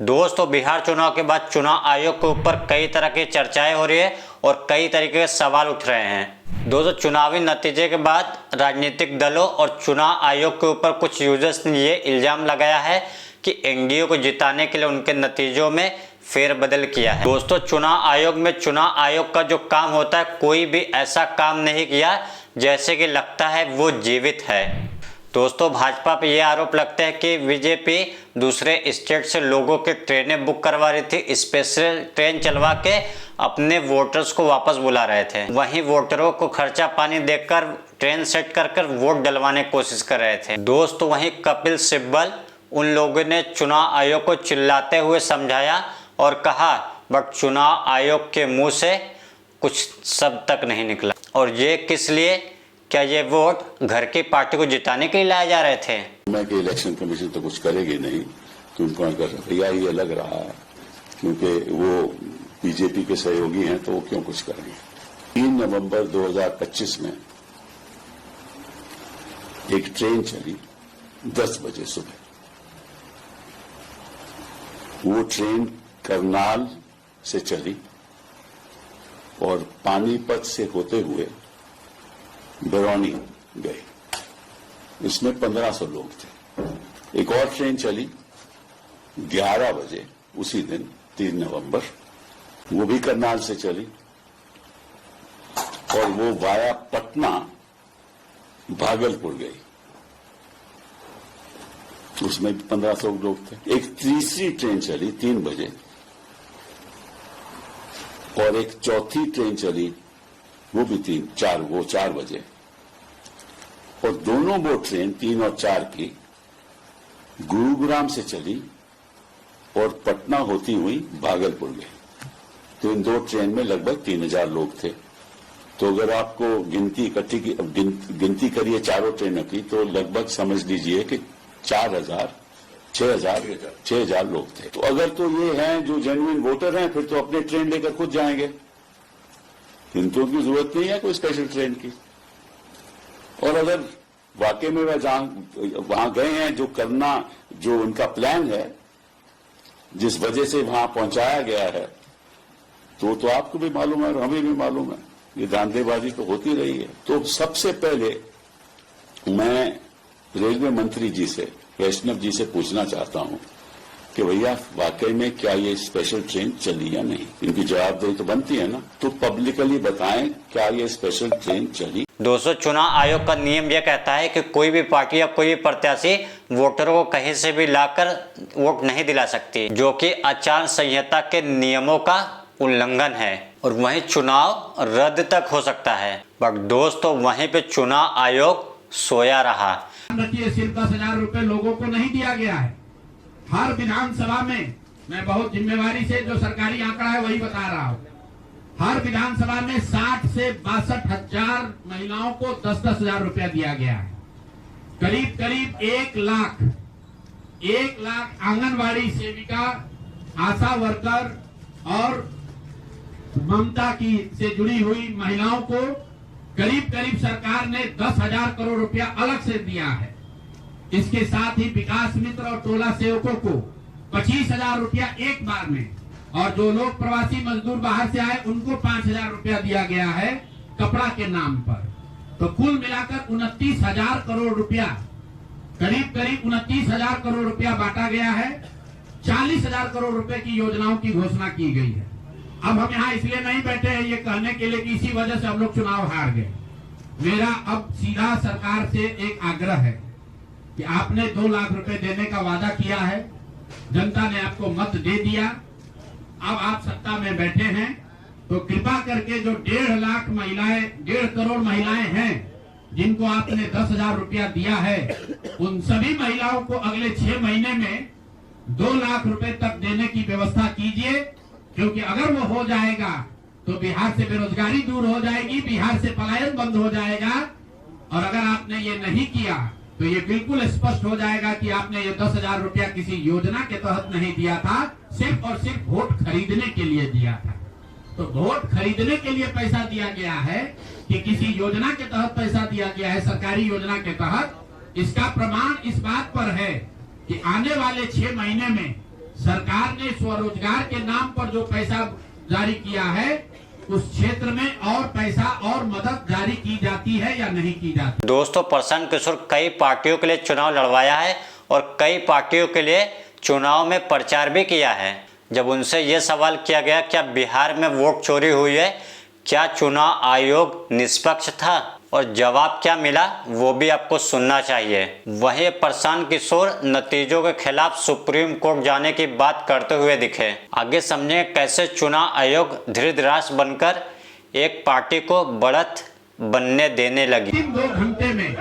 दोस्तों, बिहार चुनाव के बाद चुनाव आयोग के ऊपर कई तरह की चर्चाएं हो रही है और कई तरीके के सवाल उठ रहे हैं। दोस्तों, चुनावी नतीजे के बाद राजनीतिक दलों और चुनाव आयोग के ऊपर कुछ यूजर्स ने ये इल्जाम लगाया है कि एनडीए को जिताने के लिए उनके नतीजों में फेरबदल किया है। दोस्तों, चुनाव आयोग का जो काम होता है, कोई भी ऐसा काम नहीं किया जैसे कि लगता है वो जीवित है। दोस्तों, भाजपा पे ये आरोप लगता है कि बीजेपी दूसरे स्टेट से लोगों के ट्रेनें बुक करवा रही थी, स्पेशल ट्रेन चलवा के अपने वोटर्स को वापस बुला रहे थे। वहीं वोटरों को खर्चा पानी देकर ट्रेन सेट कर वोट डलवाने की कोशिश कर रहे थे। दोस्तों, वहीं कपिल सिब्बल उन लोगों ने चुनाव आयोग को चिल्लाते हुए समझाया और कहा, बट चुनाव आयोग के मुंह से कुछ शब्द तक नहीं निकला। और ये किस लिए? क्या ये वोट घर की पार्टी को जिताने के लिए लाए जा रहे थे? मैं कि इलेक्शन कमीशन तो कुछ करेगी नहीं, क्योंकि उनका रवैया ये लग रहा है, क्योंकि वो बीजेपी के सहयोगी हैं तो वो क्यों कुछ करेंगे। 3 नवंबर 2025 में एक ट्रेन चली 10 बजे सुबह। वो ट्रेन करनाल से चली और पानीपत से होते हुए बरौनी गए। इसमें 1500 लोग थे। एक और ट्रेन चली 11 बजे उसी दिन 3 नवंबर, वो भी करनाल से चली और वो वाया पटना भागलपुर गई। उसमें 1500 लोग थे। एक तीसरी ट्रेन चली 3 बजे और एक चौथी ट्रेन चली वो भी 4 बजे, और दोनों वो ट्रेन 3 और 4 की गुरुग्राम से चली और पटना होती हुई भागलपुर गई। तो इन 2 ट्रेन में लगभग 3000 लोग थे। तो अगर आपको गिनती इकट्ठी की गिनती करिए चारों ट्रेनों की, तो लगभग समझ लीजिए कि 6,000 लोग थे। तो अगर तो ये हैं जो जेन्युइन वोटर हैं, फिर तो अपने ट्रेन लेकर खुद जाएंगे, इनको की जरूरत नहीं है कोई स्पेशल ट्रेन की। और अगर वाकई में वहां गए हैं, जो करना, जो उनका प्लान है, जिस वजह से वहां पहुंचाया गया है, तो आपको भी मालूम है और हमें भी मालूम है, ये धांधलेबाजी तो होती रही है। तो सबसे पहले मैं रेलवे मंत्री जी से, वैष्णव जी से पूछना चाहता हूं कि भैया वाकई में क्या ये स्पेशल ट्रेन चली या नहीं। इनकी जवाबदेही तो बनती है ना, तो पब्लिकली बताएं क्या ये स्पेशल ट्रेन चली। दोस्तों, चुनाव आयोग का नियम यह कहता है कि कोई भी पार्टी या कोई भी प्रत्याशी वोटरों को कहीं से भी लाकर वोट नहीं दिला सकती, जो कि आचार संहिता के नियमों का उल्लंघन है, और वहीं चुनाव रद्द तक हो सकता है। बट दोस्तों, वहीं पे चुनाव आयोग सोया रहा। सिर्फ 10,000 रुपए लोगों को नहीं दिया गया है। हर विधानसभा में, मैं बहुत जिम्मेवारी से जो सरकारी आंकड़ा है वही बता रहा हूँ, हर विधानसभा में 60 से 62,000 महिलाओं को 10-10 हजार रुपया दिया गया है। करीब 1 लाख आंगनवाड़ी सेविका, आशा वर्कर और ममता की से जुड़ी हुई महिलाओं को करीब सरकार ने 10,000 करोड़ रुपया अलग से दिया है। इसके साथ ही विकास मित्र और टोला सेवकों को 25,000 रुपया एक बार में, और जो लोग प्रवासी मजदूर बाहर से आए उनको 5,000 रुपया दिया गया है कपड़ा के नाम पर। तो कुल मिलाकर 29,000 करोड़ रुपया, करीब 29,000 करोड़ रुपया बांटा गया है। 40,000 करोड़ रुपए की योजनाओं की घोषणा की गई है। अब हम यहाँ इसलिए नहीं बैठे हैं ये कहने के लिए कि इसी वजह से हम लोग चुनाव हार गए। मेरा अब सीधा सरकार से एक आग्रह है कि आपने 2 लाख रुपए देने का वादा किया है, जनता ने आपको मत दे दिया, अब आप सत्ता में बैठे हैं, तो कृपा करके जो 1.5 करोड़ महिलाएं हैं जिनको आपने 10,000 रुपया दिया है, उन सभी महिलाओं को अगले 6 महीने में 2 लाख रुपए तक देने की व्यवस्था कीजिए, क्योंकि अगर वो हो जाएगा तो बिहार से बेरोजगारी दूर हो जाएगी, बिहार से पलायन बंद हो जाएगा। और अगर आपने ये नहीं किया तो ये बिल्कुल स्पष्ट हो जाएगा कि आपने ये 10,000 रुपया किसी योजना के तहत नहीं दिया था, सिर्फ और सिर्फ वोट खरीदने के लिए दिया था। तो वोट खरीदने के लिए पैसा दिया गया है कि किसी योजना के तहत पैसा दिया गया है, सरकारी योजना के तहत। इसका प्रमाण इस बात पर है कि आने वाले 6 महीने में सरकार ने स्वरोजगार के नाम पर जो पैसा जारी किया है उस क्षेत्र में और पैसा और मदद जारी की जाती है या नहीं की जाती। दोस्तों, प्रशांत किशोर कई पार्टियों के लिए चुनाव लड़वाया है और कई पार्टियों के लिए चुनाव में प्रचार भी किया है। जब उनसे यह सवाल किया गया क्या बिहार में वोट चोरी हुई है, क्या चुनाव आयोग निष्पक्ष था, और जवाब क्या मिला वो भी आपको सुनना चाहिए। वहीं प्रशांत किशोर नतीजों के खिलाफ सुप्रीम कोर्ट जाने की बात करते हुए दिखे। आगे समझेंगे कैसे चुनाव आयोग धीरेधीरास बनकर एक पार्टी को बढ़त बनने देने लगी। 2 घंटे में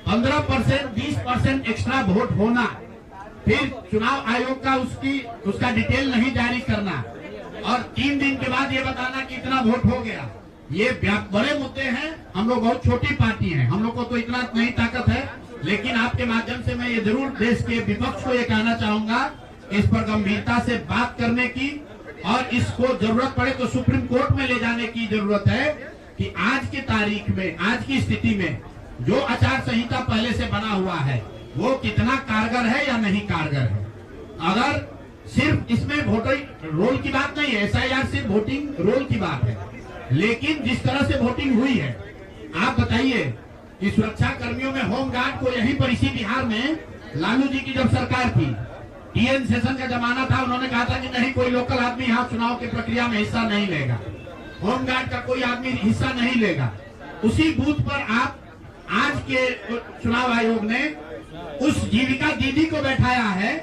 15%, 20% एक्स्ट्रा वोट होना, फिर चुनाव आयोग का उसका डिटेल नहीं जारी करना और 3 दिन के बाद ये बताना कि इतना वोट हो गया। ये बड़े मुद्दे हैं। हम लोग बहुत छोटी पार्टी हैं, हम लोग को तो इतना नहीं ताकत है, लेकिन आपके माध्यम से मैं ये जरूर देश के विपक्ष को ये कहना चाहूंगा इस पर गंभीरता से बात करने की और इसको जरूरत पड़े तो सुप्रीम कोर्ट में ले जाने की जरूरत है कि आज की तारीख में, आज की स्थिति में जो आचार संहिता पहले से बना हुआ है वो कितना कारगर है या नहीं कारगर है। अगर सिर्फ इसमें वोटिंग रोल की बात नहीं है, SIR सिर्फ वोटिंग रोल की बात है, लेकिन जिस तरह से वोटिंग हुई है, आप बताइए कि सुरक्षा कर्मियों में होमगार्ड को यहीं पर इसी बिहार में लालू जी की जब सरकार थी, TN सेशन का जमाना था, उन्होंने कहा था कि नहीं कोई लोकल आदमी यहाँ चुनाव की प्रक्रिया में हिस्सा नहीं लेगा, होमगार्ड का कोई आदमी हिस्सा नहीं लेगा। उसी बूथ पर आप आज के चुनाव आयोग ने उस जीविका दीदी को बैठाया है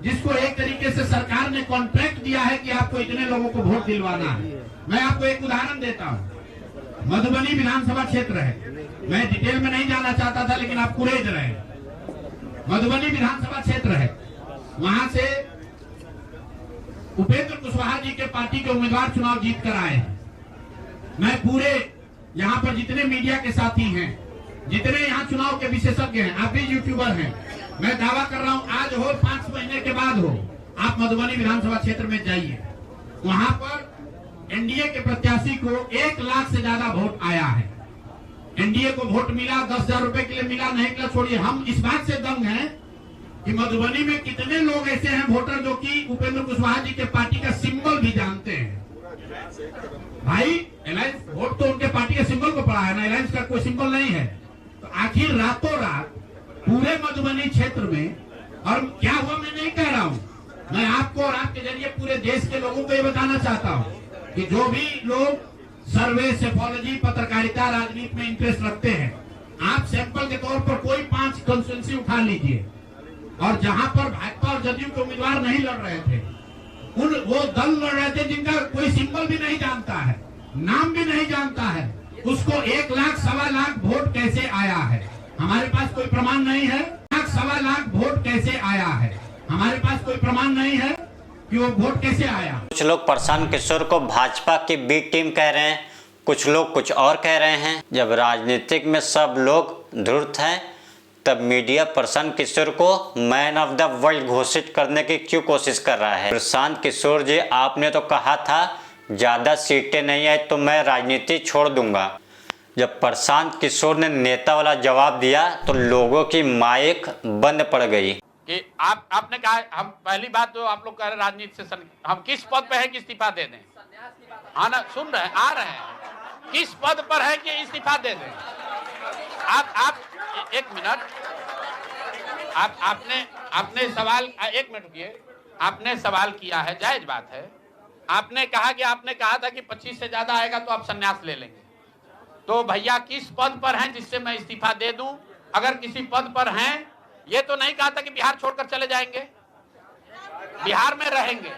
जिसको एक तरीके से सरकार ने कॉन्ट्रैक्ट दिया है कि आपको इतने लोगों को वोट दिलवाना है। मैं आपको एक उदाहरण देता हूं। मधुबनी विधानसभा क्षेत्र है, मैं डिटेल में नहीं जाना चाहता था लेकिन आप कुरेद रहे। मधुबनी विधानसभा क्षेत्र है, वहां से उपेंद्र कुशवाहा जी के पार्टी के उम्मीदवार चुनाव जीत कर आए हैं। मैं पूरे यहाँ पर जितने मीडिया के साथी हैं, जितने यहाँ चुनाव के विशेषज्ञ हैं, आप भी यूट्यूबर हैं, मैं दावा कर रहा हूं आज हो 5 महीने के बाद हो, आप मधुबनी विधानसभा क्षेत्र में जाइए, वहां पर एनडीए के प्रत्याशी को 1 लाख से ज्यादा वोट आया है। एनडीए को वोट मिला, 10,000 रुपए के लिए मिला, नहीं मिला छोड़िए, हम इस बात से दंग हैं कि मधुबनी में कितने लोग ऐसे हैं वोटर जो कि उपेंद्र कुशवाहा जी के पार्टी का सिंबल भी जानते हैं। भाई अलायंस वोट तो उनके पार्टी के सिंबल को पड़ा है ना, अलायंस का कोई सिंबल नहीं है। तो आखिर रातों रात पूरे मधुबनी क्षेत्र में, और क्या हुआ मैं नहीं कह रहा हूं, मैं आपको और आपके जरिए पूरे देश के लोगों को ये बताना चाहता हूं कि जो भी लोग सर्वे, सेफोलॉजी, पत्रकारिता, राजनीति में इंटरेस्ट रखते हैं, आप सैंपल के तौर पर कोई 5 कंस्टिट्यूएंसी उठा लीजिए और जहां पर भाजपा और जदयू के उम्मीदवार नहीं लड़ रहे थे, वो दल लड़ रहे थे जिनका कोई सिंबल भी नहीं जानता है, नाम भी नहीं जानता है, उसको 1 लाख, 1.25 लाख वोट कैसे आया है? हमारे पास कोई प्रमाण नहीं है। 1.25 लाख वोट कैसे आया है? हमारे पास कोई प्रमाण नहीं है कि वो वोट कैसे आया। कुछ लोग प्रशांत किशोर को भाजपा की बी टीम कह रहे हैं, कुछ लोग कुछ और कह रहे हैं। जब राजनीतिक में सब लोग धुर्त हैं, तब मीडिया प्रशांत किशोर को मैन ऑफ द वर्ल्ड घोषित करने की क्यों कोशिश कर रहा है? प्रशांत किशोर जी, आपने तो कहा था ज्यादा सीटें नहीं आई तो मैं राजनीति छोड़ दूंगा। जब प्रशांत किशोर ने नेता वाला जवाब दिया तो लोगों की माइक बंद पड़ गई कि आपने कहा, हम पहली बात तो आप लोग कह रहे राजनीति से हम किस पद पे है कि इस्तीफा दे दें? हाँ ना, सुन रहे हैं, आ रहे हैं, किस पद पर है कि इस्तीफा दे दें? आप 1 मिनट, आपने सवाल, 1 मिनट रुकिए, आपने सवाल किया है, जायज बात है। आपने कहा कि आपने कहा था कि 25 से ज्यादा आएगा तो आप संन्यास ले लेंगे। तो भैया किस पद पर हैं जिससे मैं इस्तीफा दे दूं? अगर किसी पद पर हैं, ये तो नहीं कहा था कि बिहार छोड़कर चले जाएंगे, बिहार में रहेंगे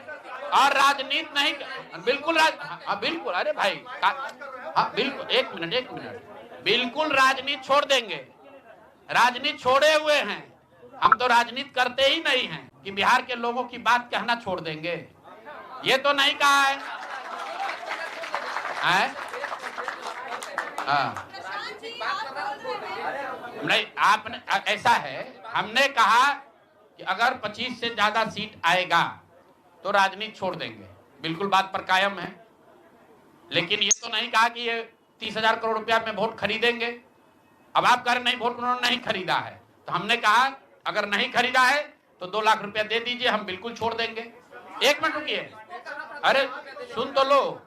और राजनीति नहीं, बिल्कुल बिल्कुल, अरे भाई हाँ बिल्कुल, 1 मिनट, बिल्कुल राजनीति छोड़ देंगे, राजनीति छोड़े हुए हैं। हम तो राजनीति करते ही नहीं हैं कि बिहार के लोगों की बात कहना छोड़ देंगे, ये तो नहीं कहा है। हाँ नहीं, आपने ऐसा है, हमने कहा कि अगर 25 से ज्यादा सीट आएगा तो राजनीति छोड़ देंगे, बिल्कुल बात पर कायम है। लेकिन ये तो नहीं कहा कि ये 30,000 करोड़ रुपया में वोट खरीदेंगे। अब आप कह रहे नहीं, वोट उन्होंने नहीं खरीदा है, तो हमने कहा अगर नहीं खरीदा है तो 2 लाख रुपया दे दीजिए, हम बिल्कुल छोड़ देंगे। एक मिनट रुकिए, अरे सुन तो लो,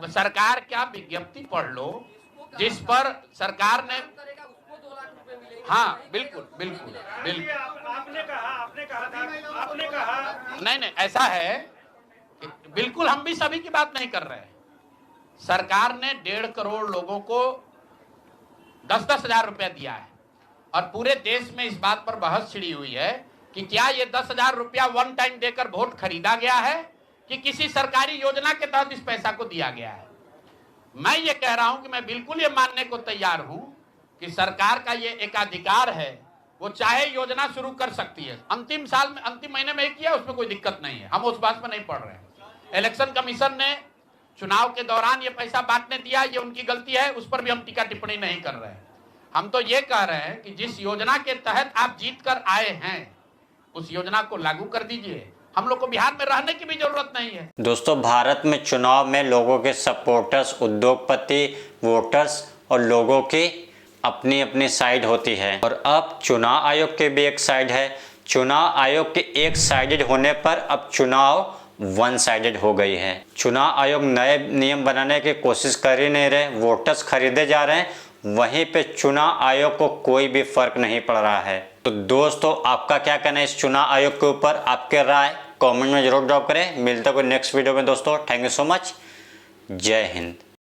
सरकार क्या विज्ञप्ति पढ़ लो जिस पर सरकार ने, हाँ बिल्कुल बिल्कुल बिल्कुल, आपने कहा नहीं ऐसा है कि बिल्कुल हम भी सभी की बात नहीं कर रहे हैं। सरकार ने 1.5 करोड़ लोगों को 10-10 हजार रुपया दिया है और पूरे देश में इस बात पर बहस छिड़ी हुई है कि क्या ये 10 हजार रुपया वन टाइम देकर वोट खरीदा गया है कि किसी सरकारी योजना के तहत इस पैसा को दिया गया है। मैं ये कह रहा हूं कि मैं बिल्कुल ये मानने को तैयार हूं कि सरकार का ये एकाधिकार है, वो चाहे योजना शुरू कर सकती है। अंतिम साल में, अंतिम महीने में किया, उसमें कोई दिक्कत नहीं है, हम उस बात पर नहीं पड़ रहे हैं। इलेक्शन कमीशन ने चुनाव के दौरान ये पैसा बांटने दिया, ये उनकी गलती है, उस पर भी हम टीका टिप्पणी नहीं कर रहे हैं। हम तो ये कह रहे हैं कि जिस योजना के तहत आप जीत कर आए हैं उस योजना को लागू कर दीजिए। हम लोग को बिहार में रहने की भी जरूरत नहीं है। दोस्तों, भारत में चुनाव में लोगों के सपोर्टर्स, उद्योगपति, वोटर्स और लोगों की अपनी अपनी साइड होती है और अब चुनाव आयोग की भी एक साइड है। चुनाव आयोग के एक साइडेड होने पर अब चुनाव वन साइडेड हो गई है। चुनाव आयोग नए नियम बनाने की कोशिश कर ही नहीं रहे, वोटर्स खरीदे जा रहे हैं, वहीं पे चुनाव आयोग को कोई भी फर्क नहीं पड़ रहा है। तो दोस्तों, आपका क्या कहना है इस चुनाव आयोग के ऊपर? आपके राय कमेंट में जरूर ड्रॉप करें। मिलते हैं कोई नेक्स्ट वीडियो में दोस्तों। Thank you so much. जय हिंद।